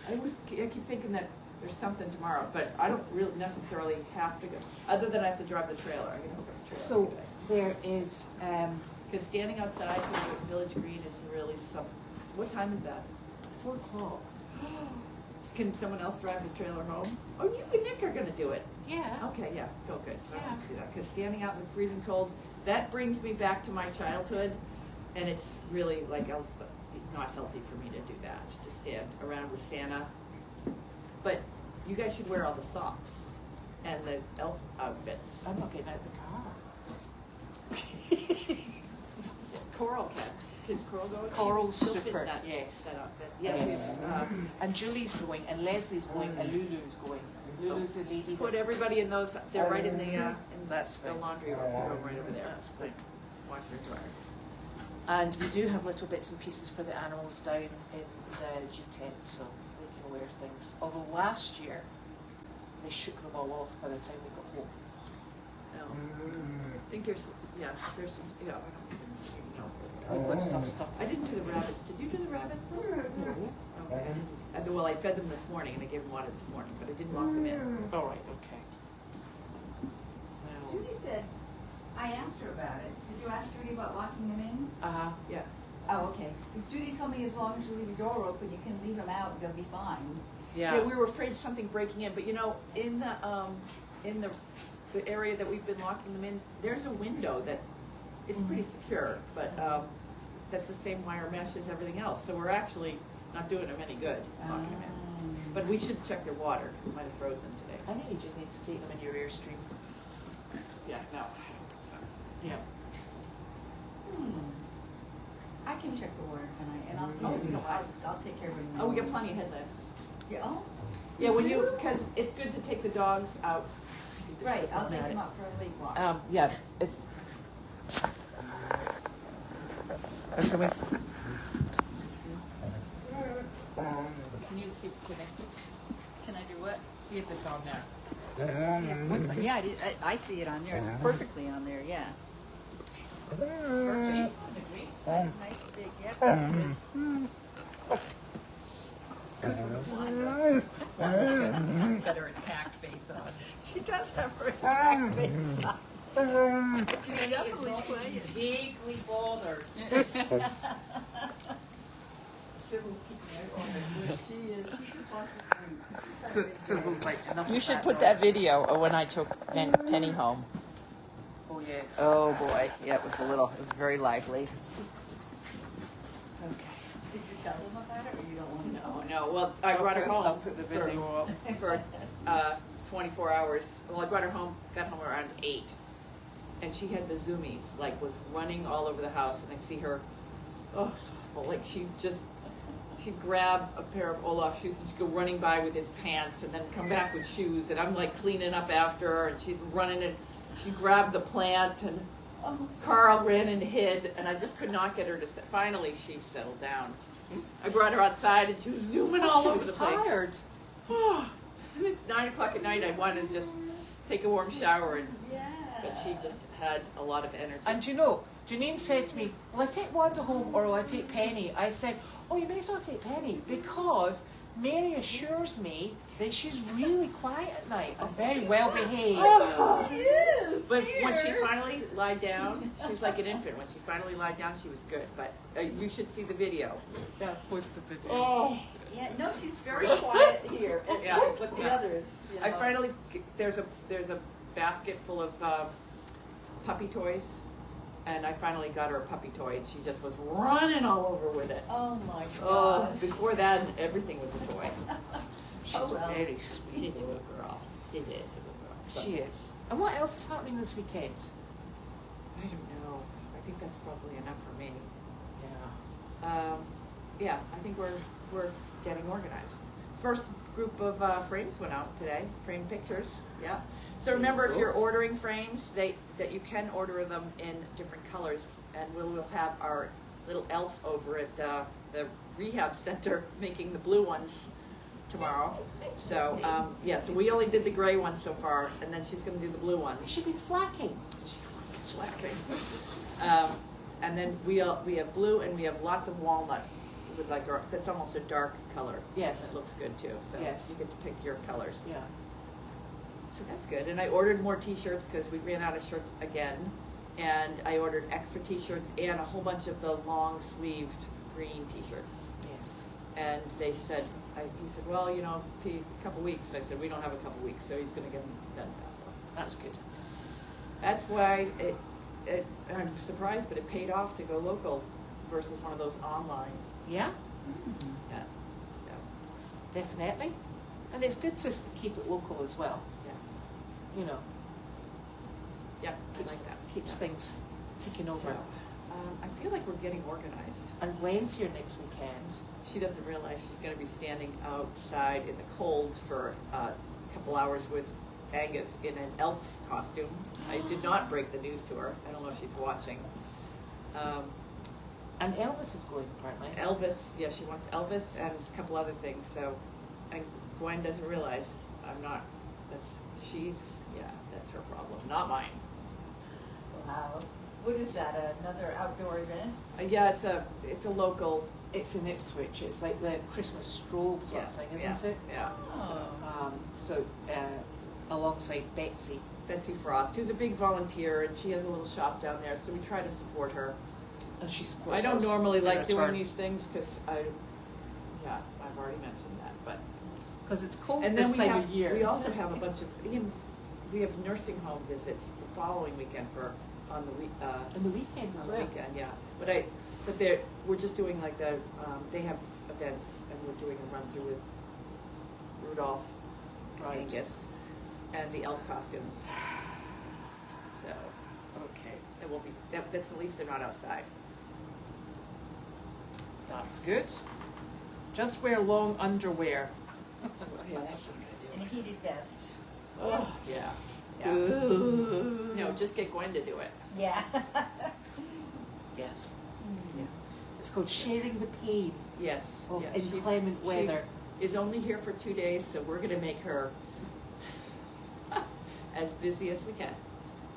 Speaker 3: I keep thinking that there's something tomorrow, but I don't really necessarily have to go. Other than I have to drive the trailer. I'm gonna hook up the trailer.
Speaker 1: So there is
Speaker 3: Because standing outside for the village green is really something. What time is that?
Speaker 1: 4 o'clock.
Speaker 3: Can someone else drive the trailer home? Oh, you and Nick are gonna do it.
Speaker 1: Yeah.
Speaker 3: Okay, yeah, go good. So I don't have to do
Speaker 1: Yeah.
Speaker 3: that. Because standing out in the freezing cold, that brings me back to my childhood, and it's really like not healthy for me to do that, to stand around with Santa. But you guys should wear all the socks and the elf outfits.
Speaker 1: I'm not getting out the car.
Speaker 3: Coral can. his coral goat.
Speaker 1: Coral's
Speaker 3: She'll fit
Speaker 1: super,
Speaker 3: that,
Speaker 1: yes.
Speaker 3: that outfit.
Speaker 1: Yes.
Speaker 3: we've,
Speaker 1: And Julie's going, and Leslie's going, and Lulu's going. Lulu's the lady.
Speaker 3: put everybody in those. They're right in the
Speaker 1: That's
Speaker 3: the
Speaker 1: fine.
Speaker 3: laundry room right over there.
Speaker 1: That's fine.
Speaker 3: Washer dryer.
Speaker 1: And we do have little bits and pieces for the animals down in the G tent, so they can wear things. Although last year, they shook them all off by the time we got home.
Speaker 3: I think there's some
Speaker 1: We've got stuff.
Speaker 3: I didn't do the rabbits. Did you do the rabbits? No. Okay. Well, I fed them this morning and I gave them water this morning, but I didn't lock them in.
Speaker 1: All right, okay. Now,
Speaker 2: Judy said, I asked her about it. Did you ask Judy about locking them in?
Speaker 3: Yeah.
Speaker 2: Oh, okay. 'Cause Judy told me as long as you leave your door open, you can leave them out, they'll be fine.
Speaker 3: Yeah, we were afraid of something breaking in, but you know, in the area that we've been locking them in, there's a window that it's pretty secure, but that's the same wire mesh as everything else. So we're actually not doing them any good locking them in. But we should check their water because it might have frozen today.
Speaker 1: I think you just need to take them in your Airstream.
Speaker 3: Yeah, no, I don't think so.
Speaker 1: Yeah.
Speaker 2: I can check the water tonight, and I'll take care of it.
Speaker 3: Oh, we got plenty of headlamps.
Speaker 2: Yeah, oh,
Speaker 3: Yeah, because it's good to take the dogs out.
Speaker 2: right, I'll take them out for a late walk.
Speaker 1: Yeah, it's. Can we?
Speaker 3: Can you see connected?
Speaker 2: Can I do what?
Speaker 3: See if it's on there.
Speaker 2: See if it looks like, yeah, I see it on there, it's perfectly on there, yeah.
Speaker 3: She's
Speaker 2: Nice big, yeah, that's good.
Speaker 3: better attack face on.
Speaker 2: She does have her attack face on. She's definitely playing.
Speaker 3: Vaguely bothered.
Speaker 1: Sizzle's keeping out on the
Speaker 2: She is, she just wants to sleep.
Speaker 1: Sizzle's like enough.
Speaker 4: You
Speaker 1: of
Speaker 4: should put that
Speaker 1: nonsense.
Speaker 4: video of when I took Penny home.
Speaker 1: Oh yes.
Speaker 4: Oh boy, yeah, it was very lively.
Speaker 1: Okay.
Speaker 2: Did you tell them about it, or you don't want to know?
Speaker 3: No, well, I brought her
Speaker 1: I'll
Speaker 3: home
Speaker 1: put the video up.
Speaker 3: for 24 hours. Well, I brought her home, got home around 8. And she had the zoomies, like was running all over the house. And I see her, oh, so awful. Like she'd grab a pair of Olaf shoes and she'd go running by with his pants and then come back with shoes. And I'm like cleaning up after her and she's running and she grabbed the plant and Carl ran and hid. And I just could not get her to, finally she settled down. I brought her outside and she was zooming all over the place.
Speaker 1: Tired.
Speaker 3: And it's 9 o'clock at night. I wanted to just take a warm shower,
Speaker 2: Yeah.
Speaker 3: but she just had a lot of energy.
Speaker 1: And you know, Janine said to me, will I take Wanda home or will I take Penny? I said, oh, you may as well take Penny because Mary assures me that she's really quiet at night and very well behaved.
Speaker 3: Oh,
Speaker 2: Yes,
Speaker 3: but when she finally lied down, she was like an infant. When she finally lied down, she was good. But you should see the video.
Speaker 1: Yeah, post the video.
Speaker 3: Oh,
Speaker 2: Yeah, no, she's very quiet here. And
Speaker 3: Yeah.
Speaker 2: But the others, you know.
Speaker 3: I finally there's a basket full of puppy toys, and I finally got her a puppy toy, and she just was running all over with it.
Speaker 2: Oh my
Speaker 3: Oh,
Speaker 2: God.
Speaker 3: before that, everything was a toy.
Speaker 1: She's
Speaker 2: Oh, well.
Speaker 1: very sweet.
Speaker 3: She's a good girl. She is a good girl.
Speaker 1: She is. And what else is happening this weekend?
Speaker 3: I don't know. I think that's probably enough for me.
Speaker 1: Yeah.
Speaker 3: Yeah, I think we're getting organized. First group of frames went out today. Frame pictures. Yeah. So remember, if you're ordering frames, that you can order them in different colors, and we'll have our little elf over at the rehab center making the blue ones tomorrow. So yeah, so we only did the gray one so far, and then she's going to do the blue one.
Speaker 1: She's been slacking.
Speaker 3: She's slacking. And then we have blue, and we have lots of walnut with like that's almost a dark color.
Speaker 1: Yes.
Speaker 3: It looks good too. So
Speaker 1: Yes.
Speaker 3: you get to pick your colors.
Speaker 1: Yeah.
Speaker 3: So that's good. And I ordered more T-shirts because we ran out of shirts again. And I ordered extra T-shirts and a whole bunch of the long-sleeved green T-shirts.
Speaker 1: Yes.
Speaker 3: And they said, he said, well, you know, a couple weeks. And I said, we don't have a couple weeks, so he's going to get them done faster.
Speaker 1: That's good.
Speaker 3: That's why I'm surprised, but it paid off to go local versus one of those online.
Speaker 1: Yeah,
Speaker 3: Yeah. So,
Speaker 1: definitely. And it's good to keep it local as well.
Speaker 3: yeah.
Speaker 1: You know,
Speaker 3: Yeah, I
Speaker 1: keeps,
Speaker 3: like that.
Speaker 1: keeps
Speaker 3: Yeah.
Speaker 1: things ticking over.
Speaker 3: So, I feel like we're getting organized.
Speaker 1: And Gwen's here next weekend.
Speaker 3: She doesn't realize she's going to be standing outside in the cold for a couple hours with Angus in an elf costume. I did not break the news to her. I don't know if she's watching.
Speaker 1: And Elvis is going, apparently.
Speaker 3: Elvis, yeah, she wants Elvis and a couple other things. So, and Gwen doesn't realize I'm not. That's her problem, not mine.
Speaker 2: Wow. What is that, another outdoor event?
Speaker 3: Yeah, it's a local.
Speaker 1: It's in Ipswich. It's like the Christmas stroll sort of thing, isn't it?
Speaker 3: Yeah.
Speaker 2: Oh.
Speaker 1: Alongside Betsy.
Speaker 3: Betsy Frost, who's a big volunteer, and she has a little shop down there, so we try to support her.
Speaker 1: And she supports
Speaker 3: I don't
Speaker 1: us
Speaker 3: normally
Speaker 1: in
Speaker 3: like doing
Speaker 1: return.
Speaker 3: these things because I've already mentioned that, but.
Speaker 1: Because it's cold
Speaker 3: And then
Speaker 1: this time
Speaker 3: of
Speaker 1: of year.
Speaker 3: we also have a bunch of, we have nursing home visits the following weekend on the week.
Speaker 1: And the weekend as
Speaker 3: on the
Speaker 1: well.
Speaker 3: weekend, yeah. But we're just doing like they have events, and we're doing a run through with Rudolph,
Speaker 1: Right.
Speaker 3: Angus, and the elf costumes. So,
Speaker 1: Okay,
Speaker 3: it will be, that's at least they're not outside.
Speaker 1: that's good. Just wear long underwear.
Speaker 3: Yeah, that's what I'm
Speaker 2: And a
Speaker 3: gonna do.
Speaker 2: heated vest.
Speaker 3: Oh, yeah. No, just get Gwen to do it.
Speaker 2: Yeah.
Speaker 1: Yes. It's called sharing the pain
Speaker 3: Yes.
Speaker 1: of
Speaker 3: yeah,
Speaker 1: inclement weather.
Speaker 3: She is only here for 2 days, so we're gonna make her as busy as we can.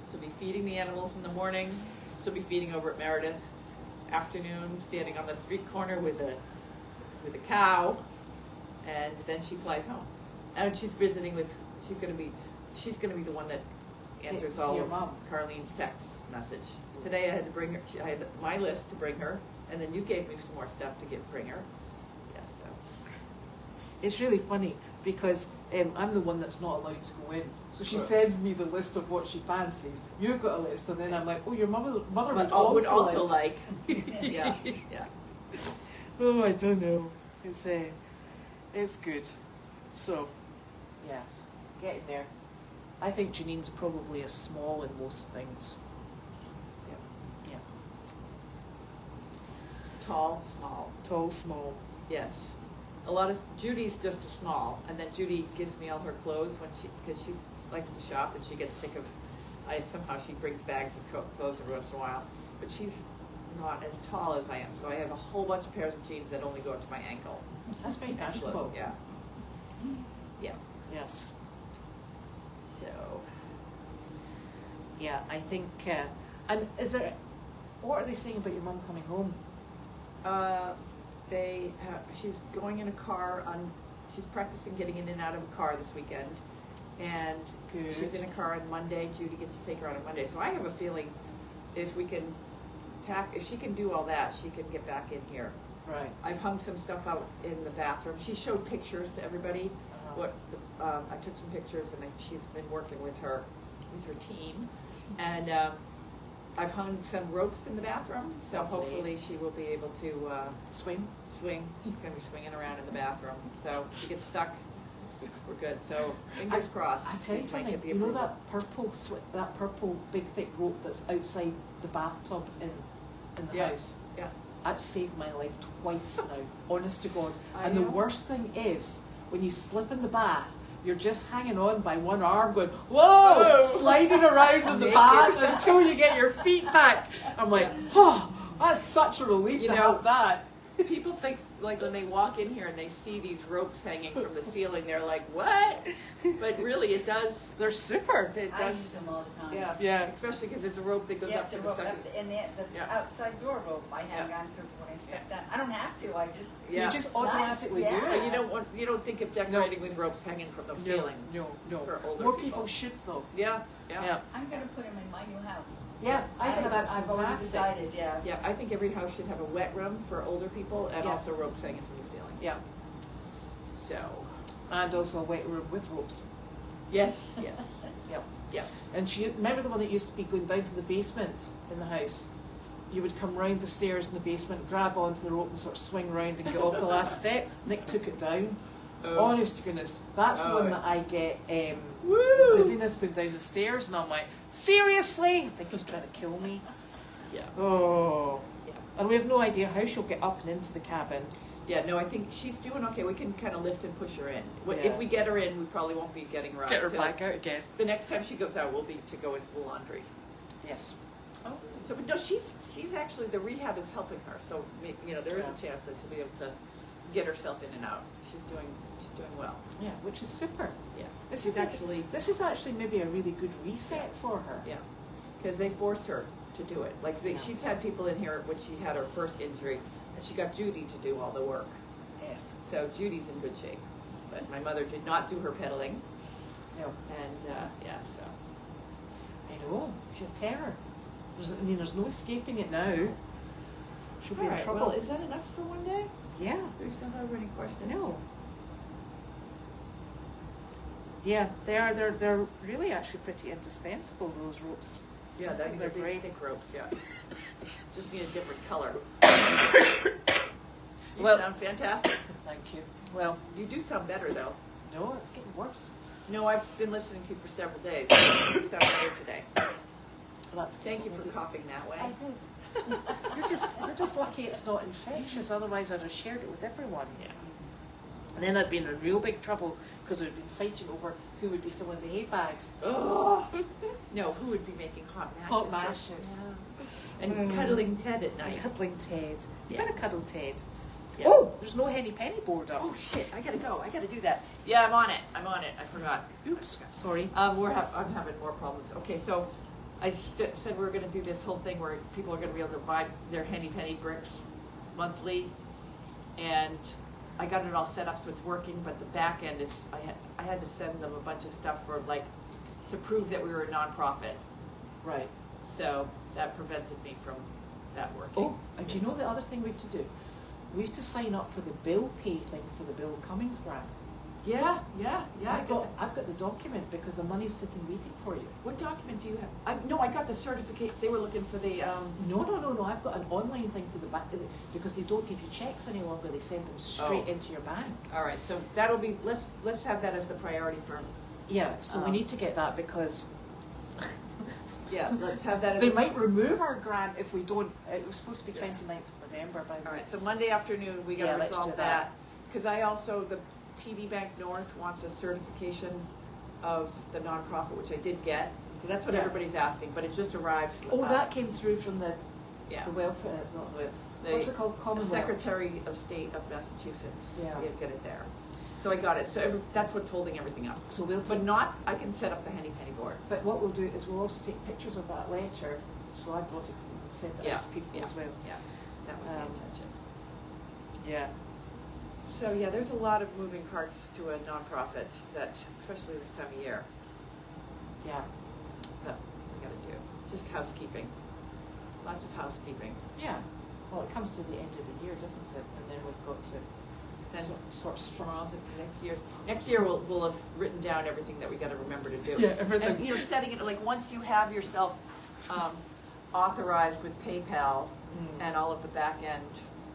Speaker 3: She'll be feeding the animals in the morning. She'll be feeding over at Meredith. Afternoon, standing on the street corner with a cow, and then she flies home. And she's visiting with. She's gonna be the one that answers
Speaker 1: Yes, to see
Speaker 3: all
Speaker 1: your
Speaker 3: of
Speaker 1: mom.
Speaker 3: Carlene's text message. Today I had to bring her. I had my list to bring her, and then you gave me some more stuff to bring her. Yeah, so.
Speaker 1: It's really funny because I'm the one that's not allowed to go in. So she
Speaker 3: Right.
Speaker 1: sends me the list of what she fancies. You've got a list, and then I'm like, oh, your mother would
Speaker 3: But
Speaker 1: also
Speaker 3: like. Yeah, yeah.
Speaker 1: Oh, I don't know. It's good. So, yes, getting there. I think Janine's probably a small in most things. Yeah.
Speaker 3: Tall, small.
Speaker 1: Tall, small.
Speaker 3: Yes. Judy's just a small, and then Judy gives me all her clothes because she likes to shop and she gets sick of, she brings bags of clothes every once in a while, but she's not as tall as I am, so I have a whole bunch of pairs of jeans that only go up to my ankle.
Speaker 1: That's very
Speaker 3: And clothes,
Speaker 1: fashionable.
Speaker 3: yeah. Yeah.
Speaker 1: Yes.
Speaker 3: So,
Speaker 1: Yeah, I think. And what are they saying about your mum coming home?
Speaker 3: she's going in a car she's practicing getting in and out of a car this weekend. And
Speaker 1: Good.
Speaker 3: she's in a car on Monday. Judy gets to take her out on Monday. So I have a feeling if she can do all that, she can get back in here.
Speaker 1: Right.
Speaker 3: I've hung some stuff out in the bathroom. She showed pictures to everybody. I took some pictures, and she's been working with her team. And I've hung some ropes in the bathroom, so
Speaker 1: Lovely.
Speaker 3: hopefully she will be able to
Speaker 1: Swing.
Speaker 3: swing. She's going to be swinging around in the bathroom. So if she gets stuck, we're good. So fingers crossed.
Speaker 1: I tell you
Speaker 3: she might
Speaker 1: something.
Speaker 3: get the
Speaker 1: You know
Speaker 3: approval.
Speaker 1: that purple big thick rope that's outside the bathtub in the
Speaker 3: Yeah.
Speaker 1: house.
Speaker 3: Yeah.
Speaker 1: That's saved my life twice now. Honest to God.
Speaker 3: I
Speaker 1: And the
Speaker 3: know.
Speaker 1: worst thing is when you slip in the bath. You're just hanging on by one arm going, whoa, sliding around in the
Speaker 3: Naked.
Speaker 1: bath until you get your feet back. I'm like, oh, that's such a relief
Speaker 3: You
Speaker 1: to
Speaker 3: know,
Speaker 1: have that.
Speaker 3: People think, like, when they walk in here and they see these ropes hanging from the ceiling, they're like, what? But really, it does.
Speaker 1: They're super.
Speaker 3: It
Speaker 2: I
Speaker 3: does.
Speaker 2: use them all the time.
Speaker 3: Yeah.
Speaker 1: Yeah.
Speaker 3: Especially because there's a rope that goes
Speaker 2: Yeah,
Speaker 3: up to
Speaker 2: the
Speaker 3: the
Speaker 2: rope
Speaker 3: second.
Speaker 2: up, and the
Speaker 3: Yeah.
Speaker 2: outside door rope I hang on to when I step down. I don't have to, I just.
Speaker 3: Yeah.
Speaker 1: You just
Speaker 2: Nice.
Speaker 1: automatically
Speaker 2: Yeah.
Speaker 1: do
Speaker 3: But
Speaker 1: it.
Speaker 3: you don't think of decorating with ropes hanging from the ceiling.
Speaker 1: No.
Speaker 3: For older
Speaker 1: More
Speaker 3: people.
Speaker 1: people should though.
Speaker 3: Yeah.
Speaker 1: Yeah.
Speaker 2: I'm gonna put them in my new house.
Speaker 1: Yeah, I think that's
Speaker 2: I've already
Speaker 1: fantastic.
Speaker 2: decided, yeah.
Speaker 3: Yeah, I think every house should have a wet room for older people and
Speaker 1: Yeah.
Speaker 3: also ropes hanging from the ceiling.
Speaker 1: Yeah.
Speaker 3: So,
Speaker 1: And also a wet room with ropes.
Speaker 3: yes, yes.
Speaker 1: Yep.
Speaker 3: Yeah.
Speaker 1: And remember the one that used to be going down to the basement in the house? You would come round the stairs in the basement, grab onto the rope and sort of swing round and get off the last step. Nick took it down.
Speaker 3: Oh.
Speaker 1: Honest to goodness, that's the
Speaker 3: Oh.
Speaker 1: one that I get
Speaker 3: Woo!
Speaker 1: dizziness going down the stairs, and I'm like, seriously? I think he's trying to kill me.
Speaker 3: Yeah.
Speaker 1: Oh.
Speaker 3: Yeah.
Speaker 1: And we have no idea how she'll get up and into the cabin.
Speaker 3: Yeah, no, I think she's doing okay. We can kind of lift and push her in.
Speaker 1: Yeah.
Speaker 3: If we get her in, we probably won't be getting her out.
Speaker 1: Get her
Speaker 3: till-
Speaker 1: back out again.
Speaker 3: The next time she goes out will be to go into the laundry.
Speaker 1: Yes.
Speaker 3: Oh. So, but no, she's actually, the rehab is helping her. So, you know, there is a
Speaker 1: Yeah.
Speaker 3: chance that she'll be able to get herself in and out. She's doing well.
Speaker 1: Yeah, which is super.
Speaker 3: Yeah.
Speaker 1: This
Speaker 3: She's
Speaker 1: is
Speaker 3: actually,
Speaker 1: This is actually maybe a really good reset for her.
Speaker 3: yeah, because they forced her to do it. Like,
Speaker 1: Yeah.
Speaker 3: she's had people in here when she had her first injury, and she got Judy to do all the work.
Speaker 1: Yes.
Speaker 3: So Judy's in good shape. But my mother did not do her pedaling,
Speaker 1: No.
Speaker 3: and yeah, so.
Speaker 1: I know. She's terror. There's no escaping it now. She'll be
Speaker 3: All
Speaker 1: in
Speaker 3: right,
Speaker 1: trouble.
Speaker 3: well, is that enough for one day?
Speaker 1: Yeah.
Speaker 3: Do we still have any questions?
Speaker 1: No. Yeah, they're really actually pretty indispensable, those ropes.
Speaker 3: Yeah,
Speaker 1: I think they're
Speaker 3: big,
Speaker 1: great.
Speaker 3: thick ropes, yeah. Just need a different color. You
Speaker 1: Well-
Speaker 3: sound fantastic.
Speaker 1: Thank you. Well,
Speaker 3: You do sound better, though.
Speaker 1: no, it's getting worse.
Speaker 3: No, I've been listening to you for several days. You sound better today.
Speaker 1: That's
Speaker 3: Thank you for coughing that way.
Speaker 1: I did. You're just lucky it's not infectious, otherwise I'd have shared it with everyone.
Speaker 3: Yeah.
Speaker 1: And then I'd be in a real big trouble because we'd been fighting over who would be filling the hay bags.
Speaker 3: Oh. No, who would be making hot mashes?
Speaker 1: Hot mashes.
Speaker 3: Yeah. And cuddling Ted at night.
Speaker 1: Cuddling Ted. You
Speaker 3: Yeah.
Speaker 1: gotta cuddle Ted.
Speaker 3: Yeah.
Speaker 1: Oh, there's no Henny Penny board up.
Speaker 3: Oh shit! I gotta go. I gotta do that. Yeah, I'm on it. I forgot.
Speaker 1: Oops, sorry.
Speaker 3: I'm having more problems. Okay, so I said we were going to do this whole thing where people are going to be able to buy their Henny Penny bricks monthly, and I got it all set up so it's working. But the back end is I had to send them a bunch of stuff for like to prove that we were a nonprofit.
Speaker 1: Right.
Speaker 3: So that prevented me from that working.
Speaker 1: Oh, and do you know the other thing we have to do? We used to sign up for the bill pay thing for the Bill Cummings grant.
Speaker 3: Yeah.
Speaker 1: I've got the document because the money's sitting waiting for you.
Speaker 3: What document do you have? No, I got the certificate. They were looking for the.
Speaker 1: No. I've got an online thing to the bank because they don't give you checks any longer. They send them straight
Speaker 3: Oh.
Speaker 1: into your bank.
Speaker 3: All right, so that'll be. Let's have that as the priority for.
Speaker 1: Yeah. So we need to get that because
Speaker 3: Yeah, let's have that as.
Speaker 1: they might remove our grant if we don't. It was supposed to be 29th of November by the
Speaker 3: All
Speaker 1: way.
Speaker 3: right, so Monday afternoon, we
Speaker 1: Yeah,
Speaker 3: gotta
Speaker 1: let's
Speaker 3: resolve
Speaker 1: do that.
Speaker 3: that. Because I also, the TD Bank North wants a certification of the nonprofit, which I did get. So that's what
Speaker 1: Yeah.
Speaker 3: everybody's asking, but it just arrived.
Speaker 1: Oh, that came through from the
Speaker 3: Yeah.
Speaker 1: welfare, not the,
Speaker 3: The-
Speaker 1: what's it called?
Speaker 3: The
Speaker 1: Commonwealth.
Speaker 3: Secretary of State of Massachusetts.
Speaker 1: Yeah.
Speaker 3: We get it there. So I got it. So that's what's holding everything up.
Speaker 1: So we'll
Speaker 3: But
Speaker 1: take,
Speaker 3: not, I can set up the Henny Penny board.
Speaker 1: but what we'll do is we'll also take pictures of that letter. So I've got to send it out to people as well.
Speaker 3: Yeah, that was the
Speaker 1: Um,
Speaker 3: intention.
Speaker 1: Yeah.
Speaker 3: So yeah, there's a lot of moving parts to a nonprofit that, especially this time of year,
Speaker 1: Yeah.
Speaker 3: that we gotta do. Just housekeeping. Lots of housekeeping.
Speaker 1: Yeah. Well, it comes to the end of the year, doesn't it? And then we've got to
Speaker 3: Then
Speaker 1: sort of strong.
Speaker 3: Next year we'll have written down everything that we gotta remember to do.
Speaker 1: Yeah, everything.
Speaker 3: And, you know, setting it, like, once you have yourself, authorized with PayPal and all of the back end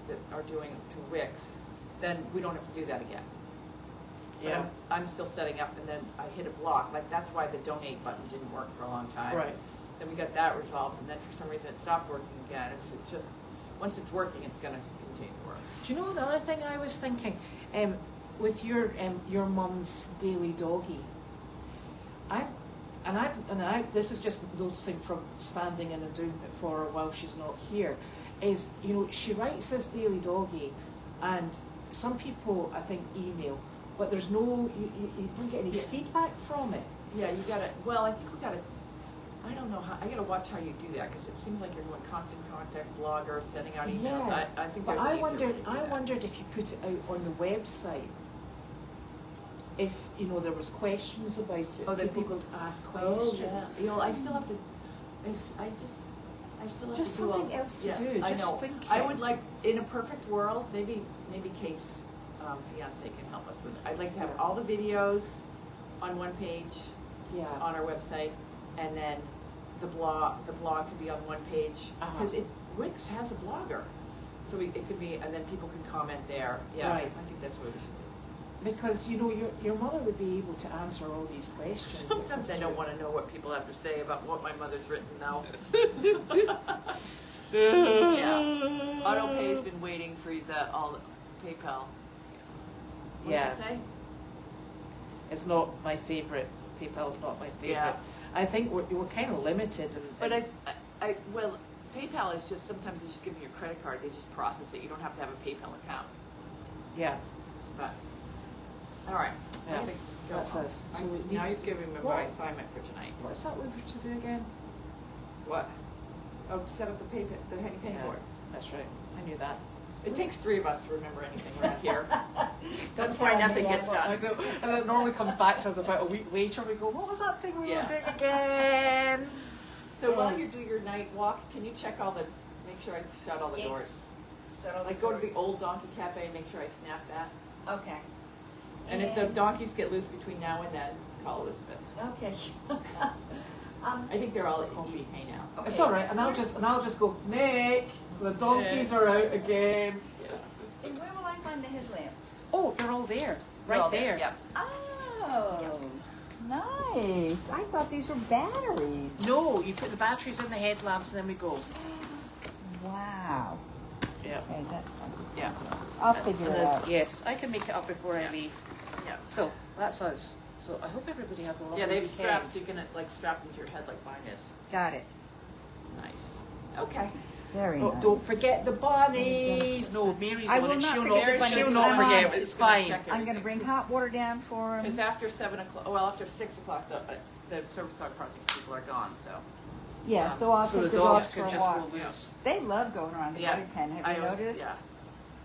Speaker 3: that are doing to Wix, then we don't have to do that again. But
Speaker 1: Yeah.
Speaker 3: I'm still setting up, and then I hit a block, like, that's why the donate button didn't work for a long time.
Speaker 1: Right.
Speaker 3: Then we got that resolved, and then for some reason it stopped working again. It's just, once it's working, it's gonna continue to work.
Speaker 1: Do you know another thing I was thinking? With your mum's daily doggy, this is just noticing from standing in and doing it for her while she's not here, is, you know, she writes this daily doggy, and some people I think email, but there's no, you don't get any feedback from it.
Speaker 3: Yeah, you gotta, well, I think we gotta, I don't know how, I gotta watch how you do that, because it seems like you're going constant contact, blogger, sending out emails.
Speaker 1: Yeah,
Speaker 3: I think
Speaker 1: but
Speaker 3: there's an
Speaker 1: I
Speaker 3: easier way to do that.
Speaker 1: wondered if you put it out on the website, if, you know, there was questions about it,
Speaker 3: Oh, that
Speaker 1: people could ask questions.
Speaker 3: You know, I still have to, I still have
Speaker 1: Just
Speaker 3: to do all.
Speaker 1: something else to
Speaker 3: Yeah,
Speaker 1: do,
Speaker 3: I
Speaker 1: just
Speaker 3: know.
Speaker 1: thinking.
Speaker 3: I would like, in a perfect world, maybe Kate's fiance can help us with it. I'd like to have all the videos on one page
Speaker 1: Yeah,
Speaker 3: on our website, and then the blog could be on one page,
Speaker 1: Uh-huh.
Speaker 3: because Wix has a blogger. So it could be, and then people can comment there. Yeah,
Speaker 1: Right.
Speaker 3: I think that's what we should do.
Speaker 1: because, you know, your mother would be able to answer all these questions. that
Speaker 3: Sometimes
Speaker 1: come
Speaker 3: I don't
Speaker 1: through.
Speaker 3: want to know what people have to say about what my mother's written now. Yeah. AutoPay's been waiting for all the PayPal. What
Speaker 1: Yeah.
Speaker 3: does it say?
Speaker 1: It's not my favourite. PayPal's not my favourite.
Speaker 3: Yeah.
Speaker 1: I think we're kind of limited.
Speaker 3: But well, PayPal is just, sometimes they just give you your credit card, they just process it, you don't have to have a PayPal account.
Speaker 1: Yeah.
Speaker 3: But, all right.
Speaker 1: Yeah.
Speaker 3: I think go
Speaker 1: That's
Speaker 3: on.
Speaker 1: us. So we need
Speaker 3: Now
Speaker 1: to-
Speaker 3: you've given me my
Speaker 1: What?
Speaker 3: assignment for tonight.
Speaker 1: What's that we were to do again?
Speaker 3: What? Oh, set up the penny
Speaker 1: Yeah.
Speaker 3: board.
Speaker 1: That's right. I knew that.
Speaker 3: It takes 3 of us to remember anything around here. That's
Speaker 2: tell
Speaker 3: why
Speaker 2: me,
Speaker 3: nothing
Speaker 2: that's
Speaker 3: gets
Speaker 2: what
Speaker 1: I
Speaker 3: done.
Speaker 1: know. And it normally comes back to us about a week later. We go, what was that thing we
Speaker 3: Yeah.
Speaker 1: were doing again?
Speaker 3: So while you do your night walk, can you check make sure I shut all the
Speaker 2: Yes.
Speaker 3: doors?
Speaker 2: Shut all the
Speaker 3: Like go to
Speaker 2: doors.
Speaker 3: the old donkey cafe and make sure I snap that.
Speaker 2: Okay.
Speaker 3: And if the donkeys get loose between now and then, call Elizabeth.
Speaker 2: Okay.
Speaker 3: I think they're all eating hay now.
Speaker 2: Okay.
Speaker 1: It's all right. And I'll just go, Nick, the donkeys are out again.
Speaker 2: And where will I find the headlamps?
Speaker 1: Oh, they're all there.
Speaker 3: They're
Speaker 1: Right
Speaker 3: all
Speaker 1: there.
Speaker 3: Yeah.
Speaker 5: Oh, nice. I thought these were batteries.
Speaker 1: No, you put the batteries in the headlamps and then we go.
Speaker 5: Wow.
Speaker 1: Yeah.
Speaker 5: Okay, that's
Speaker 3: Yeah.
Speaker 5: I'll figure
Speaker 1: And
Speaker 5: it
Speaker 1: there's-
Speaker 5: out.
Speaker 1: yes, I can make it up before I leave.
Speaker 3: Yeah.
Speaker 1: So that's us. So I hope everybody has a lovely
Speaker 3: Yeah, they have
Speaker 1: weekend.
Speaker 3: straps. You can strap them to your head like mine is.
Speaker 5: Got it.
Speaker 3: Nice. Okay.
Speaker 5: Very
Speaker 1: Oh,
Speaker 5: nice.
Speaker 1: don't forget the bunnies. No, Mary's
Speaker 5: I
Speaker 1: on
Speaker 5: will
Speaker 1: it.
Speaker 5: not
Speaker 1: She'll
Speaker 5: forget the
Speaker 1: not,
Speaker 5: bunnies.
Speaker 1: she'll not
Speaker 5: I'm on
Speaker 1: forget.
Speaker 5: it.
Speaker 1: It's
Speaker 3: She's gonna
Speaker 1: fine.
Speaker 3: check
Speaker 5: I'm going to
Speaker 3: everything.
Speaker 5: bring hot water down for
Speaker 3: Because
Speaker 5: them.
Speaker 3: after 7 o'clock, well, after 6 o'clock, the service dog project people are gone. So
Speaker 5: Yeah, so I'll
Speaker 1: So
Speaker 5: take
Speaker 1: the
Speaker 5: the
Speaker 1: dogs
Speaker 5: dogs for
Speaker 1: could
Speaker 5: a
Speaker 1: just
Speaker 5: walk.
Speaker 1: go loose.
Speaker 5: They love going around the
Speaker 3: Yeah.
Speaker 5: body pen. Have you
Speaker 3: always-
Speaker 5: noticed?
Speaker 3: Yeah.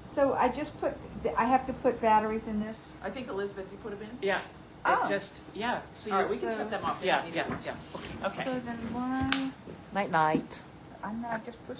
Speaker 5: So I just put, I have to put batteries in this.
Speaker 3: I think Elizabeth, you put them in.
Speaker 1: Yeah.
Speaker 5: Oh.
Speaker 1: It just, yeah. So
Speaker 3: All
Speaker 1: you're,
Speaker 3: right, we can
Speaker 5: So-
Speaker 3: shut them off. if
Speaker 1: yeah,
Speaker 3: we need
Speaker 1: yeah,
Speaker 3: to.
Speaker 1: yeah. Okay.
Speaker 3: Okay.
Speaker 5: So then why,
Speaker 1: Night night.
Speaker 5: I'm not just pushing.